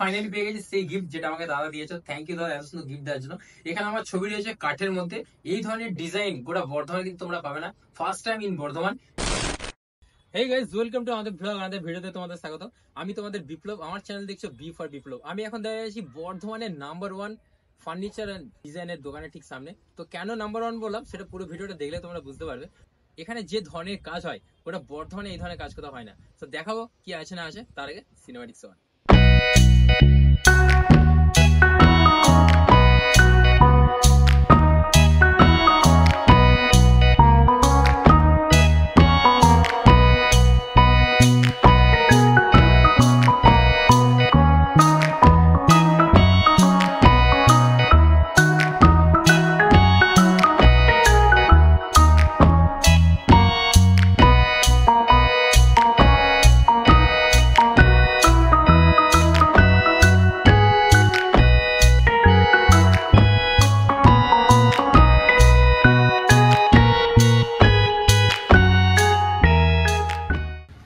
Finally পেয়ে গেছি সেই গিফট যেটা আমাকে দাদা দিয়েছে। থ্যাংক ইউ দাদা এত সুন্দর গিফট দেওয়ার জন্য। এখানে আমার ছবি রয়েছে কাঠের মধ্যে। এই ধরনের ডিজাইন গোটা বর্ধমানে কিন্তু তোমরা পাবে না, first time in Bardhaman. Hey guys, welcome to আমাদের ব্লগ। আমাদের ভিডিওতে তোমাদের স্বাগত। আমি তোমাদের বিপ্লব, আমার চ্যানেল দেখছো বি ফর বিপ্লব। আমি এখন দাঁড়িয়ে আছি বর্ধমানের নাম্বার ওয়ান ফার্নিচার এন্ড ডিজাইনের দোকানের ঠিক সামনে। তো কেন নাম্বার ওয়ান বললাম সেটা পুরো ভিডিওটা দেখলে তোমরা বুঝতে পারবে। এখানে যে ধরনের কাজ হয় ওটা বর্ধমানে এই ধরনের কাজ কোথাও হয় না। তো দেখাবো কি আছে না আছে, তার আগে সিনেমাটিক শট।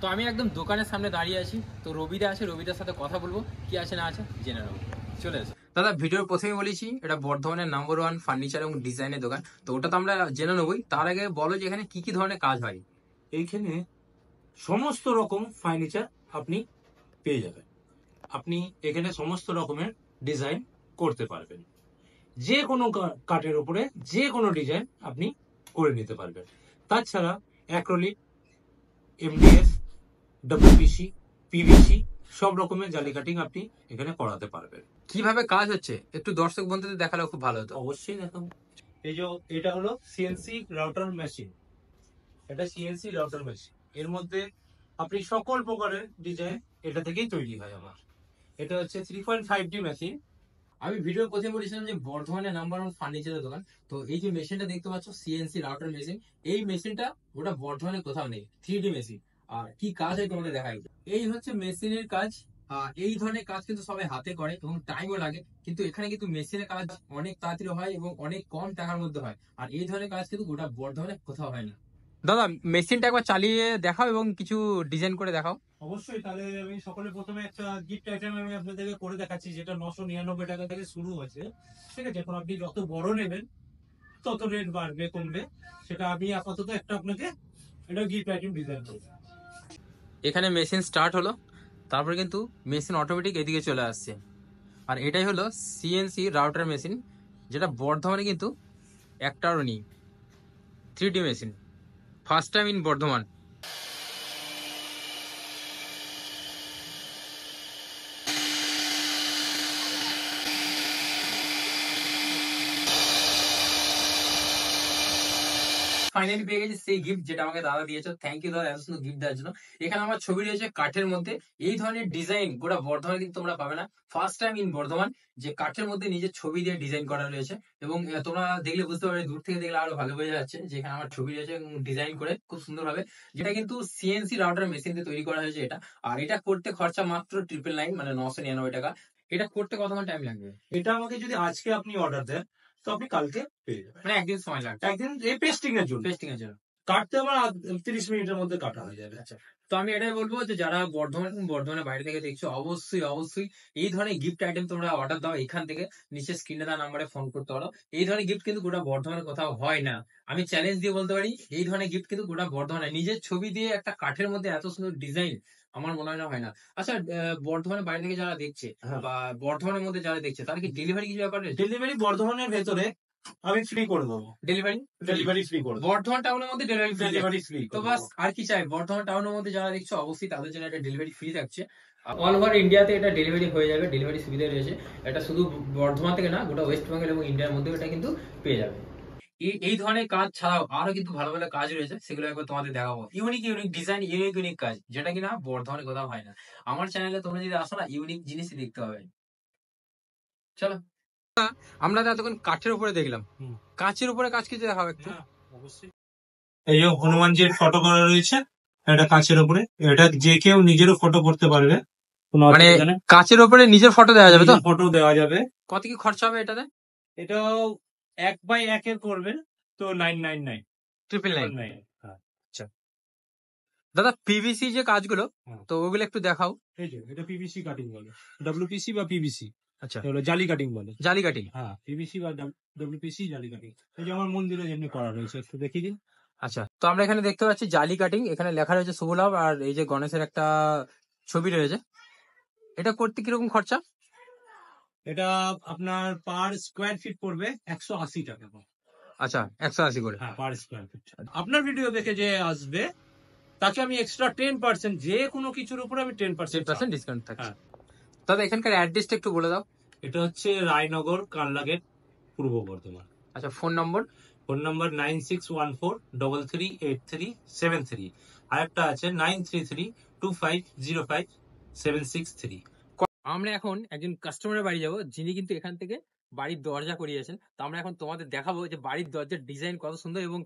তো আমি একদম দোকানের সামনে দাঁড়িয়ে আছি। তো রবিদা আছে, রবিদার সাথে কথা বলবো, কি আছে না আছে জেনে নেবো। চলে আসো দাদা। ভিডিওর প্রথমেই বলেছি এটা বর্ধমানের নাম্বার ওয়ান ফার্নিচার এবং ডিজাইনের দোকান। তো ওটা তো আমরা জেনে নেবোই, তার আগে বলো যে এখানে কি কি ধরনের কাজ হয়। এইখানে সমস্ত রকম ফার্নিচার আপনি পেয়ে যাবেন। আপনি এখানে সমস্ত রকমের ডিজাইন করতে পারবেন। যে কোনো কাঠের উপরে যে কোনো ডিজাইন আপনি করে নিতে পারবেন। তাছাড়া অ্যাক্রিলিক, এমডিএফ, ডব্লিউপিসি, পিভিসি সব রকমের জালি কাটিং আপনি এখানে করাতে পারবেন। কিভাবে কাজ হচ্ছে একটু দর্শক বন্ধুদের দেখালে খুব ভালো হতো। অবশ্যই দেখুন, এটা হলো সিএনসি রাউটার মেশিন। এটা সিএনসি রাউটার মেশিন। এর মধ্যে আপনি সকল প্রকারের ডিজাইন এটা থেকেই তৈরি হয় আমার। এটা হচ্ছে 3.5D মেশিন। আমি ভিডিওর প্রথমে বলেছিলাম যে বর্ধমানের নাম্বার ওয়ান ফার্নিচারের দোকান। তো এই যে মেশিনটা দেখতে পাচ্ছ সিএনসি রাউটার মেশিন, এই মেশিনটা ওটা বর্ধমানে কোথাও নেই, 3D মেশিন। আর কি কাজ হয় তোমাদের দেখাই। এই হচ্ছে মেশিনের কাজ। এই ধরনের কাজ কিন্তু সবাই হাতে করে এবং টাইমও লাগে, কিন্তু এখানে কিন্তু মেশিনের কাজ অনেক তাড়াতাড়ি হয় এবং অনেক কম টাকার মধ্যে হয়। আর এই ধরনের কাজ কিন্তু গোটা বর্ধমানে কোথাও হয় না। দাদা মেশিনটা একবার চালিয়ে দেখাও এবং কিছু ডিজাইন করে দেখাও। অবশ্যই। তাহলে আমি সকলে প্রথমে একটা গিফট আইটেম আমি আপনাদেরকে করে দেখাচ্ছি, যেটা 999 টাকা থেকে শুরু হয়েছে। ঠিক আছে, এখন আপনি যত বড় নেবেন তত রেট বাড়বে কমবে, সেটা আমি আপাতত একটা আপনাকে এটা গিফট আইটেম ডিজাইন করবো। এখানে মেশিন স্টার্ট হলো, তারপরে কিন্তু মেশিন অটোমেটিক এদিকে চলে আসছে। আর এটাই হলো সিএনসি রাউটার মেশিন, যেটা বর্ধমানে কিন্তু একটাও নেই। 3D machine, first time in Bardhaman. Finally পেয়ে গেছি সেই গিফট যেটা আমাকে দাদা দিয়েছে। থ্যাংক ইউ দাদা এত সুন্দর গিফট দেওয়ার জন্য। এখানে আমার ছবি রয়েছে কাঠের মধ্যে। এই ধরনের ডিজাইন গোটা বর্ধমানে কিন্তু তোমরা পাবে না, ফার্স্ট টাইম ইন বর্ধমান যে কাঠের মধ্যে নিজের ছবি দিয়ে ডিজাইন করা রয়েছে। এবং তোমরা দেখলে বুঝতে পারবে, দূর থেকে দেখলে আরো ভালো বোঝা যাচ্ছে যে এখানে আমার ছবি রয়েছে এবং ডিজাইন করে খুব সুন্দর ভাবে, যেটা কিন্তু সিএনসি রাউটার মেশিন দিয়ে তৈরি করা হয়েছে এটা। আর এটা করতে খরচা মাত্র 999 মানে 999 টাকা। এটা করতে কতক্ষণ টাইম লাগবে? এটা আমাকে যদি আজকে আপনি অর্ডার দেন তো আপনি কালকে পেয়ে যাবেন। মানে একদিন সময় লাগবে একদিন এই পেস্টিং এর জন্য। কাটতে আমার 30 মিনিটের মধ্যে কাটা হয়ে যাবে। আচ্ছা, তো আমি এটাই বলবো যে যারা বর্ধমানের বাইরে থেকে দেখছো, অবশ্যই অবশ্যই এই ধরনের গিফট আইটেম তোমরা অর্ডার দাও এখান থেকে। নিচে স্ক্রিনে দেওয়া নাম্বারে ফোন করতে পারো। এই ধরনের গিফট কিন্তু গোটা বর্ধমানে কোথাও হয় না। আমি চ্যালেঞ্জ দিয়ে বলতে পারি, এই ধরনের গিফট কিন্তু গোটা বর্ধমানে নিজের ছবি দিয়ে একটা কাঠের মধ্যে এত সুন্দর ডিজাইন আমার মনে হয় না। আচ্ছা, বর্ধমানের বাইরে থেকে যারা দেখছে বা বর্ধমানের মধ্যে যারা দেখছে, তারা কি ডেলিভারি কিছু ব্যাপার? ডেলিভারি বর্ধমানের ভেতরে আমি ফ্রি করে দেবো। ডেলিভারি ফ্রি করে দেবো। বর্ধমান টাউনের মধ্যে ডেলিভারি ফ্রি। তো বাস আর কি চাই। বর্ধমান টাউনের মধ্যে যারা দেখছো অবশ্যই তাদের জন্য একটা ডেলিভারি ফ্রি থাকছে। অল ওভার ইন্ডিয়াতে এটা ডেলিভারি হয়ে যাবে, ডেলিভারি সুবিধা রয়েছে। এটা শুধু বর্ধমান থেকে না, গোটা ওয়েস্ট বেঙ্গল এবং ইন্ডিয়ার মধ্যে এটা কিন্তু পেয়ে যাবে। এই ধরনের কাজ ছাড়াও আরো কিন্তু ভালো ভালো কাজ রয়েছে, সেগুলো একবার তোমাদের দেখাবো। ইউনিক ইউনিক ডিজাইন, ইউনিক কাজ, যেটা কিনা বর্ধমানে কোথাও হয় না। আমার চ্যানেলে তোমরা যদি আসো না, ইউনিক জিনিসই দেখতে হবে। চলো, আমরা এতক্ষণ কাঠের উপরে দেখলাম, কাঁচের উপরে কাজ কিছু দেখাবো একটু। অবশ্যই। এই যে হনুমানজির ফটো করা রয়েছে, এটা কাঁচের উপরে। এটা যে কেউ নিজেরও ফটো করতে পারবে। মানে কাঁচের উপরে নিজের ফটো দেওয়া যাবে তো? ফটো দেওয়া যাবে। কত কি খরচা হবে এটাতে? এটা 1x1 এর করবেন তো 999। 999। আচ্ছা, দাদা পিভিসি যে কাজগুলো, হ্যাঁ। তো ওগুলো একটু দেখাও। এই যে এটা পিভিসি কাটিং বলে, ডব্লিউপিসি বা পিভিসি, আচ্ছা, হলো জালি কাটিং বলে। জালি কাটিং। হ্যাঁ, পিভিসি বা ডব্লিউপিসি জালি কাটিং। এই যে আমার মন্দিরে যেমনি করা রয়েছে, একটু দেখিয়ে দিন। আচ্ছা, তো আমরা এখানে দেখতে পাচ্ছি জালি কাটিং, এখানে লেখা রয়েছে শুভ লাভ, আর এই যে গণেশের একটা ছবি রয়েছে। এটা করতে কিরকম খরচা? এটা আপনার পার স্কোয়ার ফিট পড়বে 180 টাকা। আচ্ছা, 180 করে। হ্যাঁ, পার স্কোয়ার ফিট। আপনার ভিডিও দেখে যে আসবে তাকে আমি এক্সট্রা 10%, যে কোনো কিছুর উপরে আমি 10% 10% ডিসকাউন্ট থাকছে। হ্যাঁ। দাদা এখানকার অ্যাড্রেসটা একটু বলে দাও। এটা হচ্ছে রায়নগর, কানলাগেট, পূর্ব বর্ধমান। আচ্ছা, ফোন নম্বর? Phone number 9614338373। আর একটা আছে 9332505763। আমরা এখন একজন কাস্টমারের বাড়ি যাব, যিনি কিন্তু এখান থেকে বাড়ির দরজা করিয়েছেন। তো আমরা এখন তোমাদের দেখাবো যে বাড়ির দরজার ডিজাইন কত সুন্দর, এবং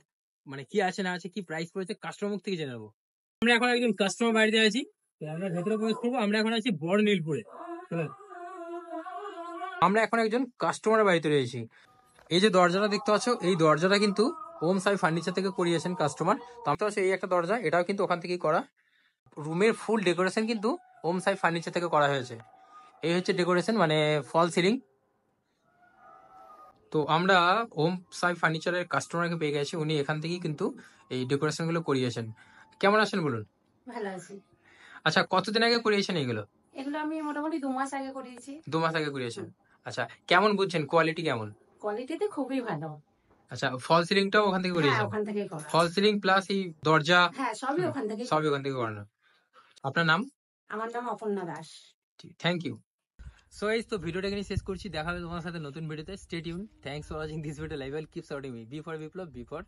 মানে কি আছে না আছে, কি প্রাইস পড়েছে, কাস্টমার মুখ থেকে জেনে নেবো। আমরা এখন একজন কাস্টমার বাড়িতে আছি, তো আমরা ভেতরে প্রবেশ করবো। আমরা এখন আছি বড়নীলপুরে। আমরা এখন একজন কাস্টমার বাড়িতে রয়েছি। এই যে দরজাটা দেখতে পাচ্ছ, এই দরজাটা কিন্তু ওম সাই ফার্নিচার থেকে করিয়েছেন কাস্টমার। তো আমি তো এই একটা দরজা, এটাও কিন্তু ওখান থেকেই করা। রুমের ফুল ডেকোরেশন কিন্তু ওম সাই ফার্নিচার থেকে করা হয়েছে। এই হচ্ছে ডেকোরেশন, মানে ফল সিলিং। তো আমরা ওম সাই ফার্নিচারের কাস্টমারকে পেয়ে গেছি, উনি এখান থেকেই কিন্তু এই ডেকোরেশন গুলো করিয়েছেন। কেমন আছেন বলুন? ভালো আছি। আচ্ছা, কতদিন আগে করিয়েছেন এগুলো? এগুলো আমি মোটামুটি 2 মাস আগে করিয়েছি। 2 মাস আগে করিয়েছেন। আচ্ছা, কেমন বুঝছেন, কোয়ালিটি কেমন? কোয়ালিটিতে খুবই ভালো। আচ্ছা, ফল সিলিংটাও ওখান থেকে হ্যাঁ, করিয়েছেন? ওখান থেকেই করা। ফল সিলিং প্লাস এই দরজা হ্যাঁ, সবই ওখান থেকেই। সবই ওখান থেকে করানো। আপনার নাম? আমার নাম Aparna Das. Thank you. So guys, তো ভিডিওটা এখানে শেষ করছি। দেখা হবে তোমার সাথে নতুন ভিডিওতে। Stay tune. Thanks for watching this video live. Keep supporting me. B for Biplab, B for